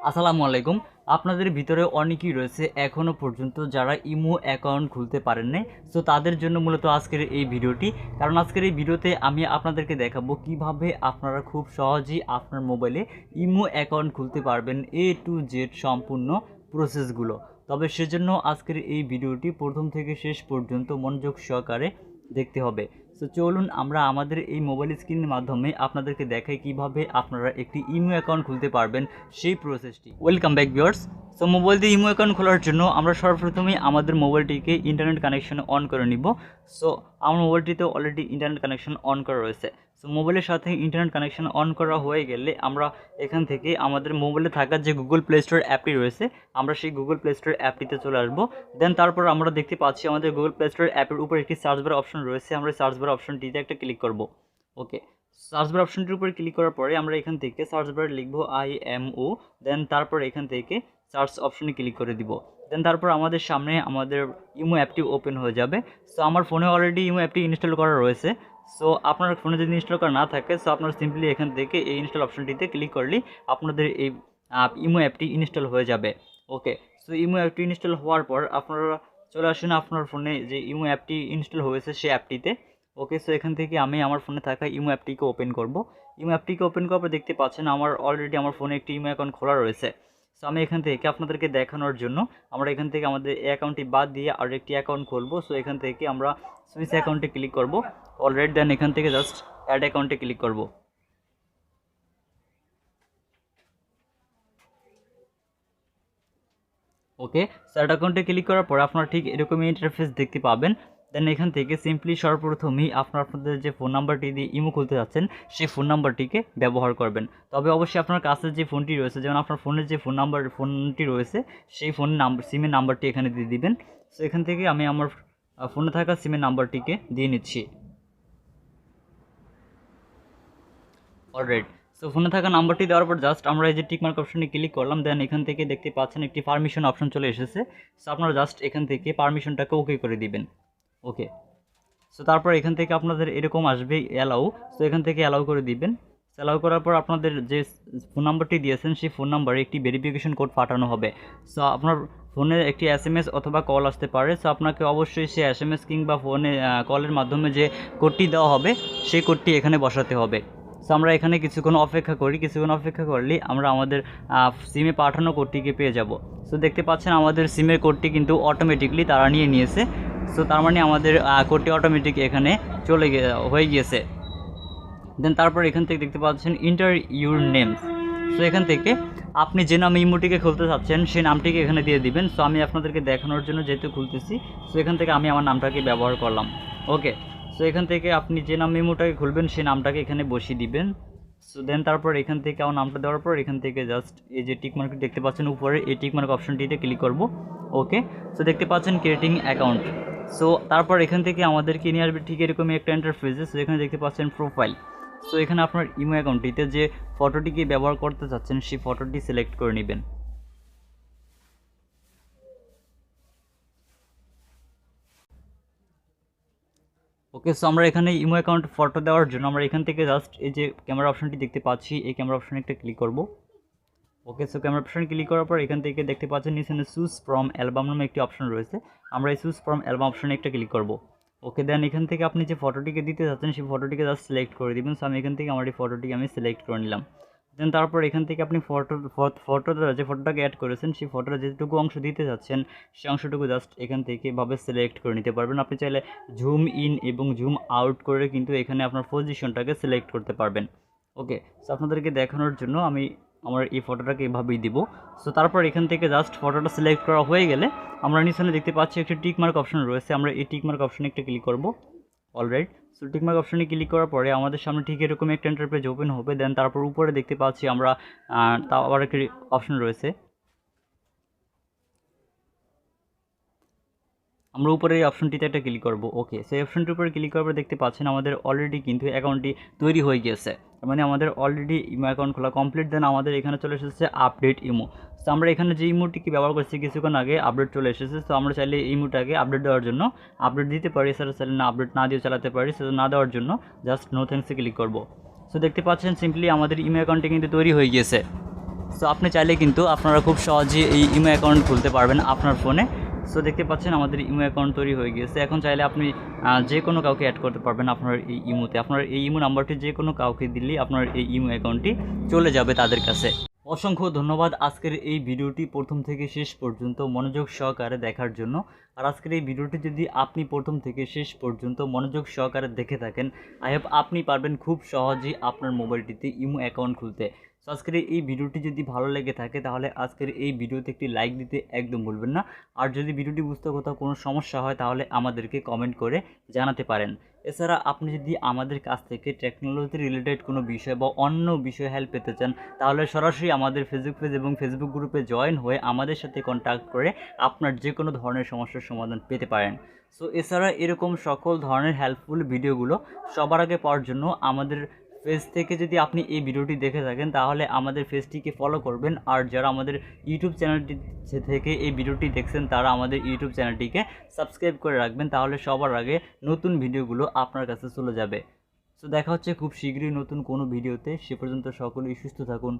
আসসালামু আলাইকুম। আপনাদের ভিতরে অনেকেই রয়েছে এখনও পর্যন্ত যারা ইমো অ্যাকাউন্ট খুলতে পারেন নাই। সো তাদের জন্য মূলত আজকের এই ভিডিওটি। কারণ আজকের এই ভিডিওতে আমি আপনাদেরকে দেখাবো কিভাবে আপনারা খুব সহজেই আপনার মোবাইলে ইমো অ্যাকাউন্ট খুলতে পারবেন, এ টু জেড সম্পূর্ণ প্রসেসগুলো। তবে সেজন্য আজকের এই ভিডিওটি প্রথম থেকে শেষ পর্যন্ত মনোযোগ সহকারে দেখতে হবে। সো চলুন আমরা আমাদের এই মোবাইল স্ক্রিনের মাধ্যমে আপনাদেরকে দেখাই কিভাবে আপনারা একটি ইমো অ্যাকাউন্ট খুলতে পারবেন, সেই প্রসেসটি। Welcome back viewers. So mobile দিয়ে ইমো অ্যাকাউন্ট খোলার জন্য আমরা সর্বপ্রথমেই আমাদের মোবাইলটিকে ইন্টারনেট কানেকশন অন করে নিব। সো আমার মোবাইলটিতে অলরেডি ইন্টারনেট কানেকশন অন করা রয়েছে। সো মোবাইলের সাথে ইন্টারনেট কানেকশন অন করা হয়ে গেলে আমরা এখান থেকে আমাদের মোবাইলে থাকা যে গুগল প্লে স্টোর অ্যাপটি রয়েছে, আমরা সেই গুগল প্লে স্টোর অ্যাপটিতে চলে আসবো। দেন তারপর আমরা দেখতে পাচ্ছি আমাদের গুগল প্লে স্টোর অ্যাপের উপর একটি সার্চ বার অপশন রয়েছে, আমরা সার্চ বার অপশনটিতে একটা ক্লিক করব। ওকে, সার্চ বার অপশনটির উপরে ক্লিক করার পরে আমরা এখান থেকে সার্চ বার লিখবো IMO। দেন তারপর এখান থেকে সার্চ অপশনে ক্লিক করে দিব। দেন তারপর আমাদের সামনে আমাদের ইমো অ্যাপটি ওপেন হয়ে যাবে। সো আমার ফোনে অলরেডি ইমো অ্যাপটি ইনস্টল করা রয়েছে। সো আপনার ফোনে যদি ইনস্টল করা না থাকে, সো আপনার সিম্পলি এখান থেকে এই ইনস্টল অপশনটিতে ক্লিক করলেই আপনাদের এই ইমো অ্যাপটি ইনস্টল হয়ে যাবে। ওকে, সো ইমো অ্যাপটি ইনস্টল হওয়ার পর আপনারা চলে আসুন আপনার ফোনে যে ইমো অ্যাপটি ইনস্টল হয়েছে সেই অ্যাপটিতে। ওকে, সো এখান থেকে আমি আমার ফোনে থাকা ইমো অ্যাপটিকে ওপেন করব। ইমো অ্যাপটিকে ওপেন করার পর দেখতে পাচ্ছেন আমার অলরেডি আমার ফোনে একটি ইমো অ্যাকাউন্ট খোলা রয়েছে। সো আমি এখান থেকে আপনাদেরকে দেখানোর জন্য আমরা এখান থেকে আমাদের এই অ্যাকাউন্টটি বাদ দিয়ে আর একটি অ্যাকাউন্ট খুলবো। সো এখান থেকে আমরা সুইচ অ্যাকাউন্টে ক্লিক করব অলরেডি। দেন এখান থেকে জাস্ট অ্যাড অ্যাকাউন্টে ক্লিক করব। ওকে, স্যার অ্যাকাউন্টে ক্লিক করার পর আপনারা ঠিক এরকমই ইন্টারফেস দেখতে পাবেন। দেন এখান থেকে সিম্পলি সর্বপ্রথমেই আপনাদের যে ফোন নাম্বারটি দিয়ে ইমো খুলতে যাচ্ছেন সেই ফোন নাম্বারটিকে ব্যবহার করবেন। তবে অবশ্যই আপনার কাছে যে ফোনটি রয়েছে, যেমন আপনার ফোনের যে ফোনটি রয়েছে সেই ফোন নাম্বার সিমের নাম্বারটি এখানে দিয়ে দিবেন। সো এখান থেকে আমি আমার ফোনে থাকা সিমের নাম্বারটিকে দিয়ে নিচ্ছি। অলরাইট, সো ফোনে থাকা নাম্বারটি দেওয়ার পর জাস্ট আমরা এই যে টিকমার্ক অপশনে ক্লিক করলাম। দেন এখান থেকে দেখতে পাচ্ছেন একটি পারমিশন অপশন চলে এসেছে। সো আপনারা জাস্ট এখান থেকে পারমিশনটাকে ওকে করে দিবেন। ওকে, সো তারপর এখান থেকে আপনাদের এরকম আসবে অ্যালাউ। সো এখান থেকে অ্যালাউ করে দিবেন। অ্যালাউ করার পর আপনাদের যে ফোন নাম্বারটি দিয়েছেন সেই ফোন নাম্বারে একটি ভেরিফিকেশন কোড পাঠানো হবে। সো আপনার ফোনে একটি SMS অথবা কল আসতে পারে। সো আপনাকে অবশ্যই সেই SMS কিংবা ফোনে কলের মাধ্যমে যে কোডটি দেওয়া হবে সেই কোডটি এখানে বসাতে হবে। সো আমরা এখানে কিছুক্ষণ অপেক্ষা করি। কিছুক্ষণ অপেক্ষা করলেই আমরা আমাদের সিমে পাঠানো কোডটিকে পেয়ে যাব। সো দেখতে পাচ্ছেন আমাদের সিমের কোডটি কিন্তু অটোমেটিকলি তারা নিয়ে নিয়েছে। সো তার মানে আমাদের কোডটি অটোমেটিক এখানে হয়ে গিয়েছে। দেন তারপর এখান থেকে দেখতে পাচ্ছেন ইন্টার ইউর নেমস। সো এখান থেকে আপনি যে নামে ইমোটিকে খুলতে চাচ্ছেন সেই নামটিকে এখানে দিয়ে দিবেন। সো আমি আপনাদেরকে দেখানোর জন্য যেহেতু খুলতেছি, সো এখান থেকে আমি আমার নামটাকে ব্যবহার করলাম। ওকে, সো এখান থেকে আপনি যে নামে ইমোটাকে খুলবেন সেই নামটাকে এখানে বসিয়ে দিবেন। সো দেন তারপর এখান থেকে আমার নামটা দেওয়ার পর এখান থেকে জাস্ট এই যে টিকমার্ক দেখতে পাচ্ছেন উপরে, এই টিকমার্ক অপশনটিতে ক্লিক করব। ওকে, সো দেখতে পাচ্ছেন ক্রিয়েটিং অ্যাকাউন্ট। সো তারপর এখান থেকে আমাদেরকে নিয়ে আসবে ঠিক এরকমই একটা ইন্টারফেসে। সো এখানে দেখতে পাচ্ছেন প্রোফাইল। সো এখানে আপনার ইমো অ্যাকাউন্টটিতে যে ফটোটিকে ব্যবহার করতে চাচ্ছেন সেই ফটোটি সিলেক্ট করে নেবেন। ওকে, সো আমরা এখানে ইমো অ্যাকাউন্ট ফটো দেওয়ার জন্য আমরা এখান থেকে জাস্ট এই যে ক্যামেরা অপশনটি দেখতে পাচ্ছি, এই ক্যামেরা অপশনে একটা ক্লিক করব। ওকে, সো ক্যামেরা অপশন ক্লিক করার পর এখান থেকে দেখতে পাচ্ছেন নিচে চুজ ফ্রম অ্যালবাম নামে একটি অপশন রয়েছে, আমরা এই চুজ ফ্রম অ্যালবাম অপশনে একটা ক্লিক করব। ওকে, দেন এখান থেকে আপনি যে ফটোটিকে দিতে চাচ্ছেন সেই ফটোটিকে জাস্ট সিলেক্ট করে দিবেন। সো আমি এখান থেকে আমার এই ফটোটিকে আমি সিলেক্ট করে নিলাম। দেন তারপর এখান থেকে আপনি যে ফটোটাকে অ্যাড করেছেন সেই ফটোটা যেটুকু অংশ দিতে চাচ্ছেন সেই অংশটুকু জাস্ট এখান থেকে এভাবে সিলেক্ট করে নিতে পারবেন। আপনি চাইলে জুম ইন এবং জুম আউট করে কিন্তু এখানে আপনার পজিশনটাকে সিলেক্ট করতে পারবেন। ওকে, সো আপনাদেরকে দেখানোর জন্য আমি আমার এই ফটোটাকে এভাবেই দিব। সো তারপর এখান থেকে জাস্ট ফটোটা সিলেক্ট করা হয়ে গেলে আমরা নিচে দেখতে পাচ্ছি একটি টিকমার্ক অপশন রয়েছে, আমরা এই টিকমার্ক অপশনে একটা ক্লিক করব। অলরাইট, সো টিকমার্ক অপশনে ক্লিক করার পরে আমাদের সামনে ঠিক এরকম একটা ইন্টারপেজ ওপেন হবে। দেন তারপর উপরে দেখতে পাচ্ছি আমরা তাও আবার একটি অপশন রয়েছে, আমরা উপরে এই অপশনটিতে একটা ক্লিক করব। ওকে, সেই অপশনটির উপরে ক্লিক করার পর দেখতে পাচ্ছেন আমাদের অলরেডি কিন্তু অ্যাকাউন্টটি তৈরি হয়ে গিয়েছে, মানে আমাদের অলরেডি ইমো অ্যাকাউন্ট খোলা কমপ্লিট। দেন আমাদের এখানে চলে এসেছে আপডেট ইমো। সো আমরা এখানে যে ইমোটিকে ব্যবহার করছি কিছুক্ষণ আগে আপডেট চলে এসেছে। সো আমরা চাইলে ইমোটাকে আপডেট দেওয়ার জন্য আপডেট দিতে পারি, সেটা চাইলে না আপডেট না দিয়ে চালাতে পারি। সেটা না দেওয়ার জন্য জাস্ট নো থ্যাঙ্কসে ক্লিক করব। সো দেখতে পাচ্ছেন সিম্পলি আমাদের ইমো অ্যাকাউন্টটি কিন্তু তৈরি হয়ে গিয়েছে। সো আপনি চাইলে কিন্তু আপনারা খুব সহজে এই ইমো অ্যাকাউন্ট খুলতে পারবেন আপনার ফোনে। সো দেখতে পাচ্ছেন আমাদের ইমো অ্যাকাউন্ট তৈরি হয়ে গিয়েছে। এখন চাইলে আপনি যে কোনো কাউকে অ্যাড করতে পারবেন আপনার এই ইমোতে। আপনার এই ইমো নাম্বারটি যে কোনো কাউকে দিলেই আপনার এই ইমো অ্যাকাউন্টটি চলে যাবে তাদের কাছে। অসংখ্য ধন্যবাদ আজকের এই ভিডিওটি প্রথম থেকে শেষ পর্যন্ত মনোযোগ সহকারে দেখার জন্য। আর আজকের এই ভিডিওটি যদি আপনি প্রথম থেকে শেষ পর্যন্ত মনোযোগ সহকারে দেখে থাকেন, আই হোপ আপনি পারবেন খুব সহজেই আপনার মোবাইলটিতে ইমো অ্যাকাউন্ট খুলতে। সো আজকের এই ভিডিওটি যদি ভালো লেগে থাকে তাহলে আজকের এই ভিডিওতে একটি লাইক দিতে একদম ভুলবেন না। আর যদি ভিডিওটি বুঝতে কোথাও কোনো সমস্যা হয় তাহলে আমাদেরকে কমেন্ট করে জানাতে পারেন। এছাড়া আপনি যদি আমাদের কাছ থেকে টেকনোলজি রিলেটেড কোনো বিষয় বা অন্য বিষয়ে হেল্প পেতে চান তাহলে সরাসরি আমাদের ফেসবুক পেজ এবং ফেসবুক গ্রুপে জয়েন হয়ে আমাদের সাথে কন্ট্যাক্ট করে আপনার যে কোনো ধরনের সমস্যার সমাধান পেতে পারেন। সো এছাড়া এরকম সকল ধরনের হেল্পফুল ভিডিওগুলো সবার আগে পাওয়ার জন্য আমাদের পেজ থেকে যদি আপনি এই ভিডিওটি দেখে থাকেন তাহলে আমাদের পেজটিকে ফলো করবেন। আর যারা আমাদের ইউটিউব চ্যানেলটি থেকে এই ভিডিওটি দেখছেন তারা আমাদের ইউটিউব চ্যানেলটিকে সাবস্ক্রাইব করে রাখবেন, তাহলে সবার আগে নতুন ভিডিওগুলো আপনার কাছে চলে যাবে। সো দেখা হচ্ছে খুব শীঘ্রই নতুন কোনো ভিডিওতে। সে পর্যন্ত সকলেই সুস্থ থাকুন।